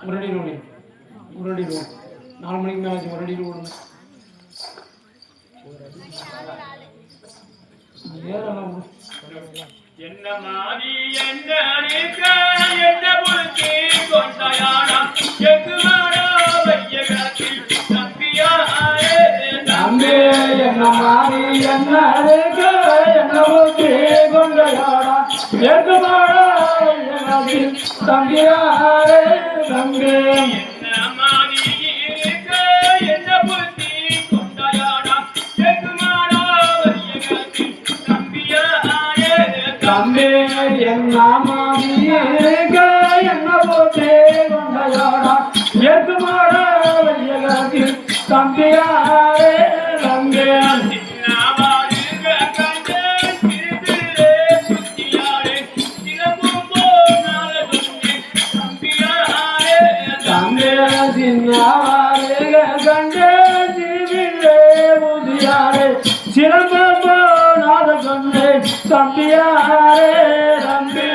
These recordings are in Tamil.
ஒரு அடி 4 மணிக்கு மேலே ஆச்சு. ஒரு அடி விடுங்க. என்ன மாறி என்ன என்ன புரிச்சி கொண்டாயானா எக்குமாரா வையகத்தில் தம்பியாரே தம்பி என்ன மாறி என்ன என்ன புரிச்சி கொண்டாயானா எக்குமாரா வையகத்தில் தம்பியாரே தம்பி என்ன மாறி என்ன புரிச்சி கொண்டாயானா எக்குமாரா வையகத்தில் தம்பியாரே தம்பி என்ன மாறியே என்ன போட்டே கொண்டையாடா எதுமாடா வையகத்தில் தம்பியாரே தம்பி சிலம்போ நாத கொண்டே தம்பியாரே தம்பி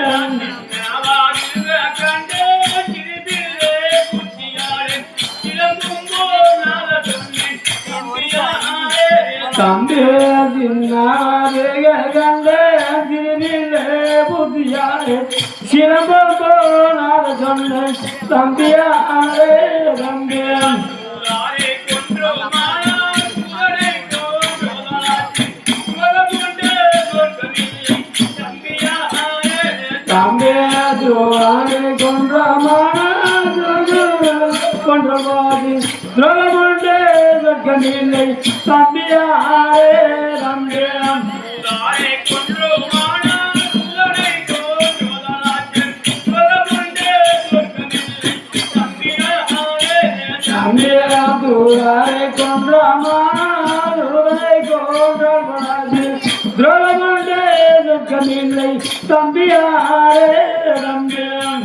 தம்பி சின்னாரே கண்டே திருவிலே புத்தியாரே சிலம்போ நாத கொண்டே தம்பியாரே தம்பி தம்பியாரே கொன்றமாதி துரோகமுண்டே சொர்க்கமில்லை தம்பியாரே தம்பியான் தம்பியாரே கொன்றமானை கொன்றமாதி துரோகமுண்டே சொர்க்கமில்லை தம்பியாரே தம்பியான்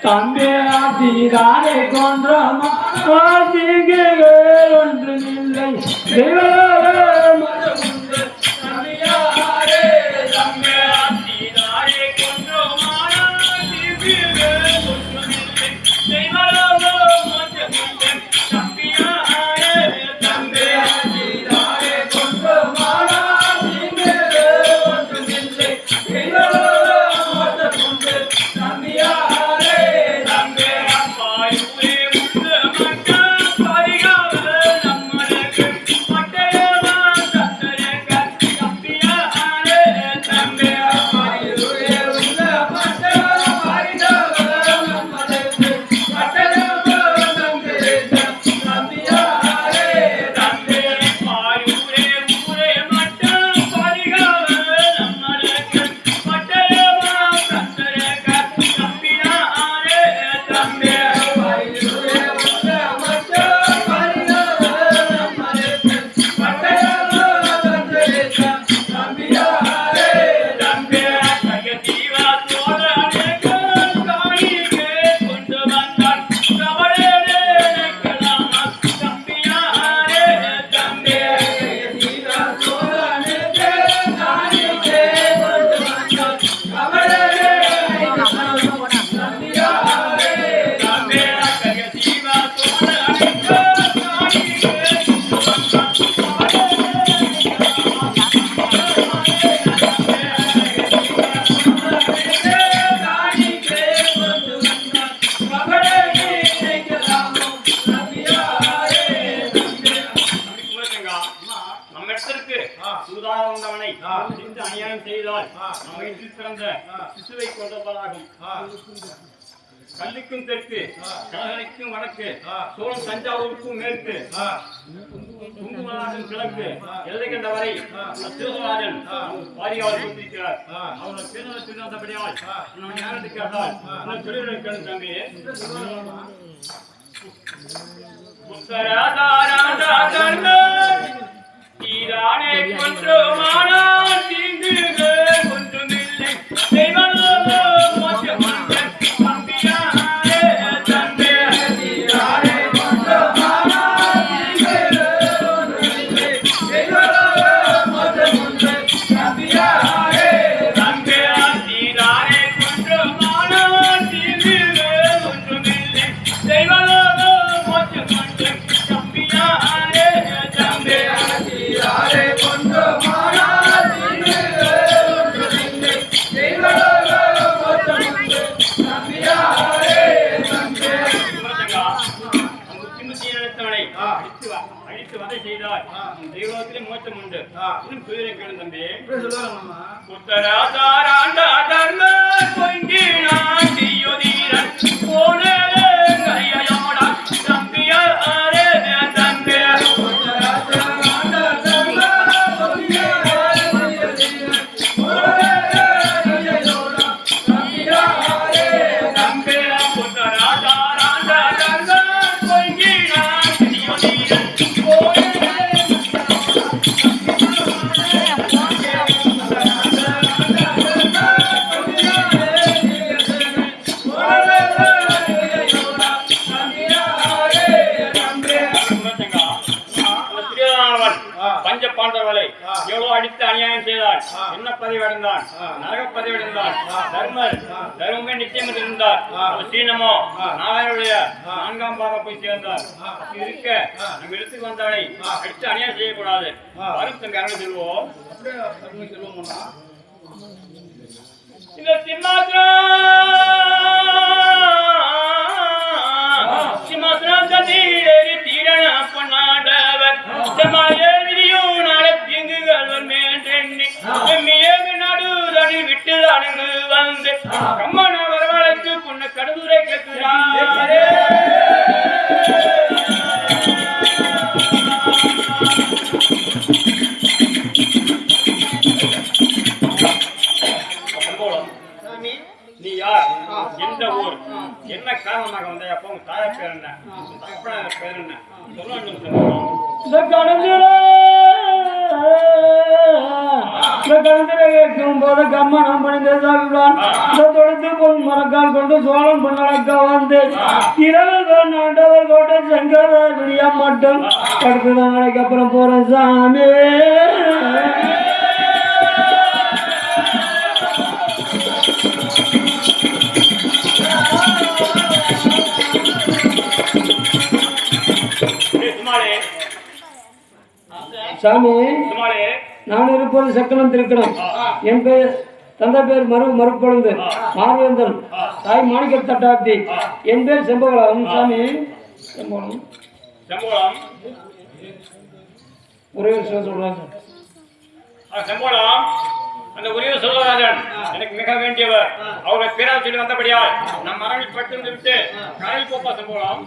தம்பியாரே கொன்றமாதிகே ஒன்றுமில்லை அநியாயம் செய்தால் நம்ம வீட்டில் பிறந்த சிசுவை கொண்டவர்களாகும். கல்லுக்கும் தெற்கு, கலகரைக்கும் வடக்கு, சோழம் தஞ்சாவூருக்கும் மேற்கு, குங்குமநாதன் கிழக்கு, எல்லை கண்ட வரை திருவராஜன் பாரியால் கொடுத்திருக்கிறார். அவரோட பிறந்த திருநந்தபடியால் நம்ம ஞானத்தை கேட்டால் தொழில்கள் தம்பி ஈரானே கொன்றுமானால் தீங்குகள் ஒன்றுமில்லை தெய்வலோக மோட்சமந்தன் தம்பியாரே தம்பி ஈரானே கொன்றுமானால் தீங்குகள் அழித்து வதை செய்தால் தெய்வத்திலே மோட்சம் உண்டு. இன்னும் குதிரை கேளு தம்பி. உத்தராதாராண்டா தர்ம பொங்கினான் தீயோதீரன் போனே கையோடா தம்பியா அரே தம்பியா பஞ்ச பாண்டவர்களை எவ்வளவு அடித்து அநியாயம் செய்தார், என்ன பதவி அடைந்தான், நரக பதவி அடைந்தான். தர்மமே நிச்சயம் இருந்தார். சீனமோ நாராயணுடைய 4ஆம் பாகம் போய் சேர்ந்தார். இருக்க நம்ம இடத்துக்கு வந்தாலே அடித்து அநியாயம் செய்யக்கூடாது. வரும் தங்க அருள் செல்வோம். இந்த சிம்மாசனம் தீரேறி தீரண பண்ணாண்டவர் நடுதனில் விட்டு அணுகு வந்து கம்மன வரவழைத்து பொண்ணு கடுதுரை கேட்கிறாரே. நீ யார், எந்த ஊர், என்ன காரணமாக வந்த, அப்போ உங்க தாய பேர் என்ன, தகப்பன பேர் என்ன சொல்லணும். கேட்கும் போது கம்மனம் பணிந்தான் தொடுத்து பொன் மரக்கால் கொண்டு சோழன் பண்ணக்க வந்து இரவு நாண்டவர் கோட்டை செங்கத விடியா மட்டும் அடுத்த நாளைக்கு அப்புறம் போற சாமி. சாமி, நான் இருப்பது சக்கரம் திருக்கணம். என் பெயர் தந்தை பேர் மறுப்பொழுந்து மார்வேந்தன், தாய் மாணிக்க தட்டாப்தி. என் பேர் செம்பகலம். சாமி, செம்பகலம் ஒரே விஷயம் சொல்றாங்க. செம்பகலம் அந்த ஒரே சொல்லராஜன் எனக்கு மிக வேண்டியவர். அவரை பேரா சொல்லி வந்தபடியால் நம் மரணில் பட்டு விட்டு கடல் போப்பா. செம்பகலம்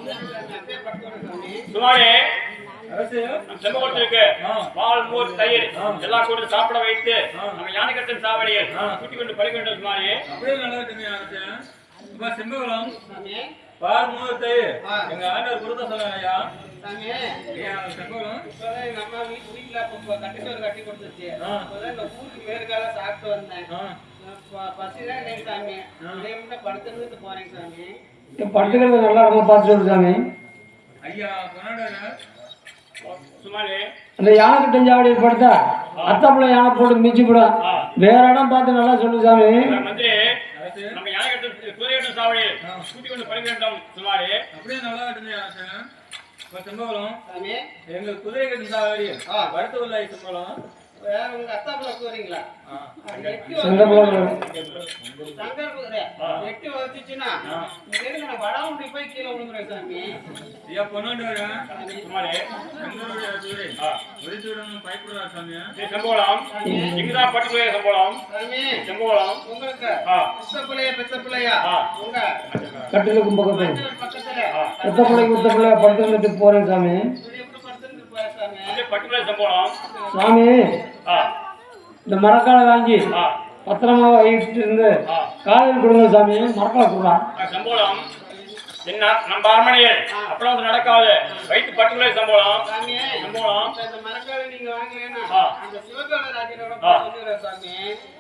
சுமாரே செம்பகத்திற்கு பால் மோர் தயிர் எல்லாம் கூட சாப்பிட வைத்து நம்ம யானைக்கட்டன் சாவடியில் கூட்டிக் கொண்டு பழி வேண்டும். சுமாரே அப்படியே நல்லா செம்பகலம் பால் மோர் தயிர் எங்க ஆண்டவர் கொடுத்த சொன்னாயா. செம்பகலம் நம்ம வீட்டுல கட்டிச்சோறு கட்டி கொடுத்துச்சு. ஊருக்கு மேற்கால சாப்பிட்டு வந்தேன். பசிதான் இன்னைக்கு சாமி. படுத்துட்டு போறேன் சாமி. படுத்துக்கிறது நல்லா ரொம்ப பார்த்து சொல்லு சாமி. ஐயா அந்த யானை தஞ்சாவடியில் படுத்தா அத்தப்பள்ள யானை போட்டு மிச்சு போடும். வேற இடம் பார்த்து நல்லா சொல்லு சாமி. நம்ம யானை சூரியன் சாவடியில் கூட்டிக் கொண்டு பழி வேண்டும். சுமாரே அப்படியே நல்லா செம்பகலம் எங்க குதிரை கட்டு சாவடி படுத்து உள்ள செம்பகலம் உங்க அத்தாப்புல போறீங்களா? எட்டு வந்துச்சுன்னா வடாமுடி போய் கீழே விழுந்துறேன் சாமி. ஐயா பொண்ணு செம்பகலம் இங்கதான் பட்டு செம்பகலம். செம்பகலம் உங்களுக்கு பெத்த பிள்ளையா உங்க கட்டிலுக்கும் பக்கத்துல பெத்த பிள்ளைக்கு உத்த பிள்ளையா படுத்து போறேன் சாமி. சாமி, இந்த மரக்கால வாங்கி பத்திரமா வைட்டு இருந்து காலையில் கொடுங்க சாமி. மரக்கால கொடுறா. சம்பளம் என்ன நம்ம அரண்மனையில் அப்பளம் நடக்காது. வைத்து பட்டுகளை சம்பளம் சம்பளம்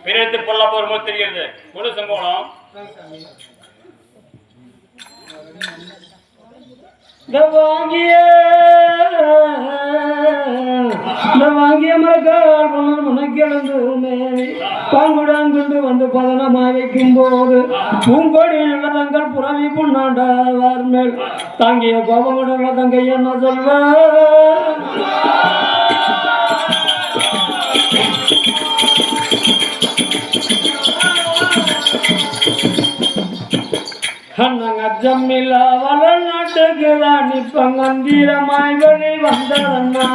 பிரித்து பொல்லா போர் போது தெரிகிறது. கொடு சம்பளம் வாங்கிய மரக்கால் முனக்கிழந்து பாங்குடன் கொண்டு வந்து பதனமா வைக்கும் போது பூங்கொடி நல்லதங்கள் புறவி புண்ணாண்டவர் மேல் தாங்கிய கோபமுடன் தங்கை என்ன சொல்வ. அச்சமில்லா வளநாட்டுக்கு தான் இப்ப கம்பீரமாய் வழி வந்ததன்னா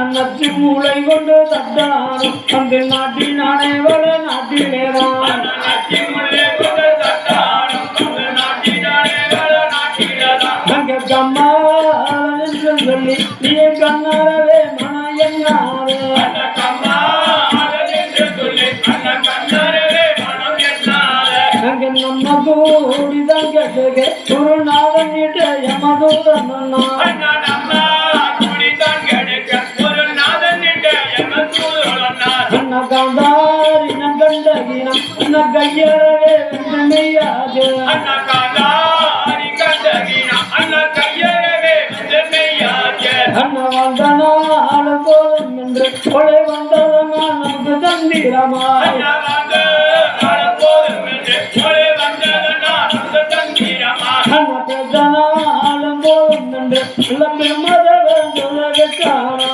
நச்சு மூளை கொண்டு தட்டானும் அந்த நாட்டினானே வள நாட்டிலேதான் அங்க கம்மா சொல்லி நீ கண்ணாரவே மன என்னாவே அங்க நம்ம கூடிதான் கேட்டுக ஒரு நாதனிட்ட யமதூதன் அண்ணா காந்தாரி நங்கண்டகினம் அண்ணா கையறவே வெண்மையாது அண்ணா வந்தனால போதும் என்று கொலை வந்ததனா நமக்கு தந்திரமாய் அண்ணா பெற்றனாலும் போதும் என்று பெருமதவன் காணா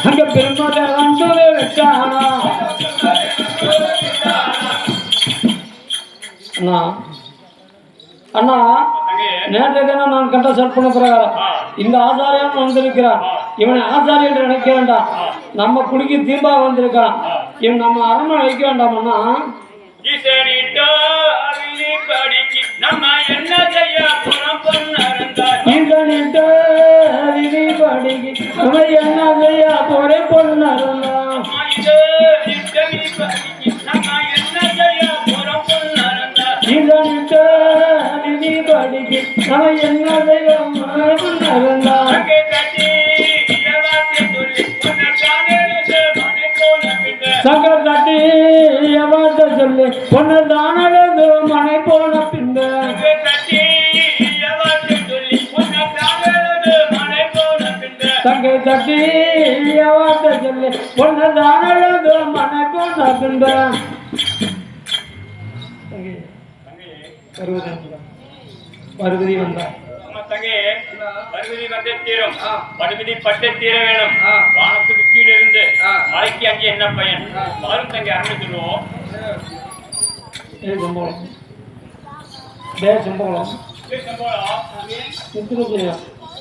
அங்க பெருமதவன் வச்சானா அண்ணா அண்ணா நேற்றைக்கு நான் கண்ட சற்பன பிரகாரம் இந்த ஆசாரியான் வந்திருக்கிறான் இவனை ஆசாரி என்று நினைக்க வேண்டாம் நம்ம குடிக்கு தீர்ப்பா வந்திருக்கான் இவன் நம்ம அரண்மனை வைக்க வேண்டாம் அண்ணா நம்ம என்ன செய்ய போறே பொண்ணு படிக்கு நம்ம என்ன செய்ய சங்கர் தட்டி எவாட்ட சொல்லு பொண்ணு தானது மனை போன பின்பு தங்கை தட்டி எவாட்ட சொல்லு பொண்ணு தானது மனை போன பின்பு பருவதி வந்தார் படுகதி பட்டு தீர வேணும் வானத்துக்கு கீழே இருந்து மலைக்கு அங்கே என்ன பயன் பாலும் தங்கை ஆரம்பிச்சிருவோம் சம்பளம்